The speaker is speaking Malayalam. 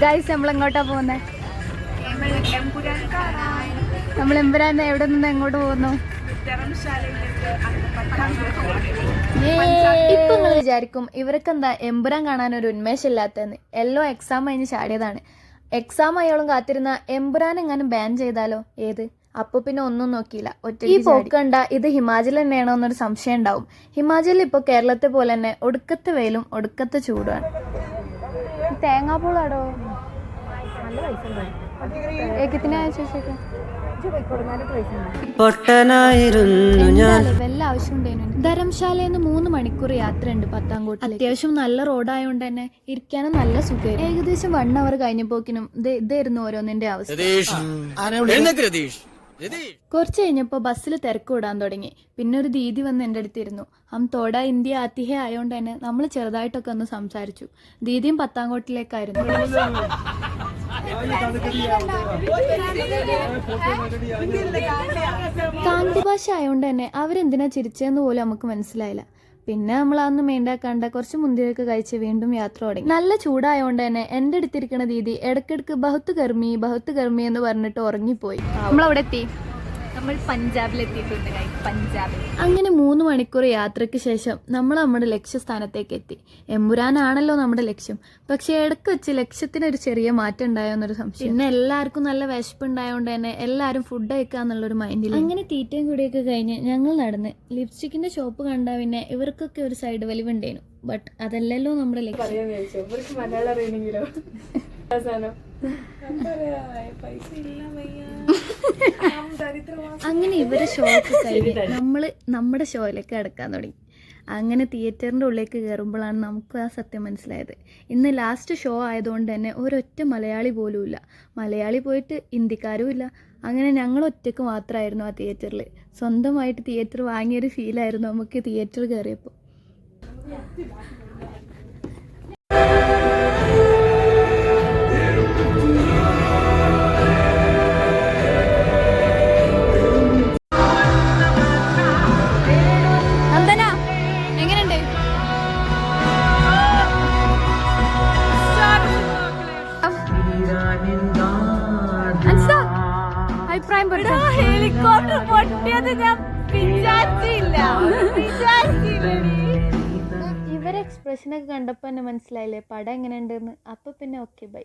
ഗൈസ് നമ്മൾ എങ്ങോട്ടാ പോകുന്നത്? നമ്മൾ എമ്പുരാന്റെ എവിടെ നിന്ന് എങ്ങോട്ട് പോകുന്നു? ഇപ്പൊ നിങ്ങൾ വിചാരിക്കും ഇവർക്കെന്താ എമ്പുരാൻ കാണാൻ ഒരു ഉന്മേഷമില്ലാത്തതെന്ന്. എല്ലോ എക്സാം കഴിഞ്ഞ് ചാടിയതാണ്. എക്സാം അയാളും കാത്തിരുന്ന എമ്പുരാൻ എങ്ങാനും ബാൻ ചെയ്താലോ? ഏത്? അപ്പൊ പിന്നെ ഒന്നും നോക്കിയില്ല, ഒറ്റ ഈ പോക്കണ്ട ഇത് ഹിമാചൽ തന്നെയാണോ എന്നൊരു സംശയം ഉണ്ടാവും. ഹിമാചലിൽ ഇപ്പൊ കേരളത്തെ പോലെ തന്നെ ഒടുക്കത്തെ വെയിലും ഒടുക്കത്തെ ചൂടുമാണ്. തേങ്ങാപ്പൂളാടോ വല്ല ആവശ്യം ഉണ്ടായിരുന്നു. ധരംശാലയിൽ 3 മണിക്കൂർ യാത്രയുണ്ട് പത്താംകോട്ട്. അത്യാവശ്യം നല്ല റോഡായോണ്ട് തന്നെ ഇരിക്കാനും നല്ല സുഖം. ഏകദേശം 1 അവർ കഴിഞ്ഞപ്പോക്കിനും ഇതായിരുന്നു ഓരോന്നിന്റെ അവസ്ഥ. കുറച്ച് കഴിഞ്ഞപ്പോൾ ബസ്സിൽ തിരക്ക് വിടാൻ തുടങ്ങി. പിന്നെ ഒരു ദീദി വന്ന് എൻ്റെ അടുത്തിരുന്നു. തോടാ ഇന്ത്യ ആത്തിഹേ ആയതുകൊണ്ട് തന്നെ നമ്മൾ ചെറുതായിട്ടൊക്കെ ഒന്ന് സംസാരിച്ചു. ദീദിയും പത്താംകോട്ടിലേക്കായിരുന്നു. കാന്തി ഭാഷ ആയതുകൊണ്ട് തന്നെ അവരെന്തിനാ ചിരിച്ചതെന്ന് പോലും നമുക്ക് മനസ്സിലായില്ല. പിന്നെ നമ്മൾ അതൊന്നും മേണ്ടാക്കാണ്ട കുറച്ച് മുന്തിരിയൊക്കെ കഴിച്ച് വീണ്ടും യാത്ര തുടങ്ങി. നല്ല ചൂടായതുകൊണ്ട് തന്നെ എൻ്റെ അടുത്തിരിക്കണ ദീദി ഇടയ്ക്കിടയ്ക്ക് ബഹുത്ത് ഗർമി എന്ന് പറഞ്ഞിട്ട് ഉറങ്ങിപ്പോയി. നമ്മളവിടെ എത്തി. നമ്മൾ പഞ്ചാബിലെത്തിയിട്ടുണ്ട്. പഞ്ചാബിൽ അങ്ങനെ 3 മണിക്കൂർ യാത്രയ്ക്ക് ശേഷം നമ്മൾ നമ്മുടെ ലക്ഷ്യസ്ഥാനത്തേക്ക് എത്തി. എമ്പുരാനാണല്ലോ നമ്മുടെ ലക്ഷ്യം. പക്ഷെ ഇടയ്ക്ക് വെച്ച് ലക്ഷ്യത്തിനൊരു ചെറിയ മാറ്റം ഉണ്ടായോ എന്നൊരു സംശയം. പിന്നെ എല്ലാവർക്കും നല്ല വിശപ്പുണ്ടായതുകൊണ്ട് തന്നെ എല്ലാവരും ഫുഡ് കഴിക്കാന്നുള്ളൊരു മൈൻഡിൽ അങ്ങനെ തീറ്റയും കൂടിയൊക്കെ കഴിഞ്ഞ് ഞങ്ങൾ നടന്ന് ലിപ്സ്റ്റിക്കിന്റെ ഷോപ്പ് കണ്ടാൽ പിന്നെ ഇവർക്കൊക്കെ ഒരു സൈഡ് വലിവുണ്ടേനു. ബട്ട് അതല്ലല്ലോ നമ്മുടെ ലക്ഷ്യം. അങ്ങനെ ഇവരെ ഷോ ഒക്കെ കഴിഞ്ഞ് നമ്മള് നമ്മുടെ ഷോയിലേക്ക് കിടക്കാൻ തുടങ്ങി. അങ്ങനെ തിയേറ്ററിൻ്റെ ഉള്ളിലേക്ക് കയറുമ്പോഴാണ് നമുക്ക് ആ സത്യം മനസ്സിലായത്. ഇന്ന് ലാസ്റ്റ് ഷോ ആയതുകൊണ്ട് തന്നെ ഒരൊറ്റ മലയാളി പോലും ഇല്ല. മലയാളി പോയിട്ട് ഹിന്ദിക്കാരും ഇല്ല. അങ്ങനെ ഞങ്ങൾ ഒറ്റയ്ക്ക് മാത്രമായിരുന്നു ആ തിയേറ്ററിൽ. സ്വന്തമായിട്ട് തിയേറ്റർ വാങ്ങിയൊരു ഫീലായിരുന്നു നമുക്ക് തിയേറ്റർ കയറിയപ്പോൾ. ഹെലികോപ്റ്റർ പൊട്ടിയത് ഞാൻ വിചാരിച്ചില്ല. ഇവരെ എക്സ്പ്രഷനൊക്കെ കണ്ടപ്പോൾ തന്നെ മനസ്സിലായില്ലേ പടം എങ്ങനെയുണ്ടെന്ന്. അപ്പൊ പിന്നെ ഓക്കെ ബൈ.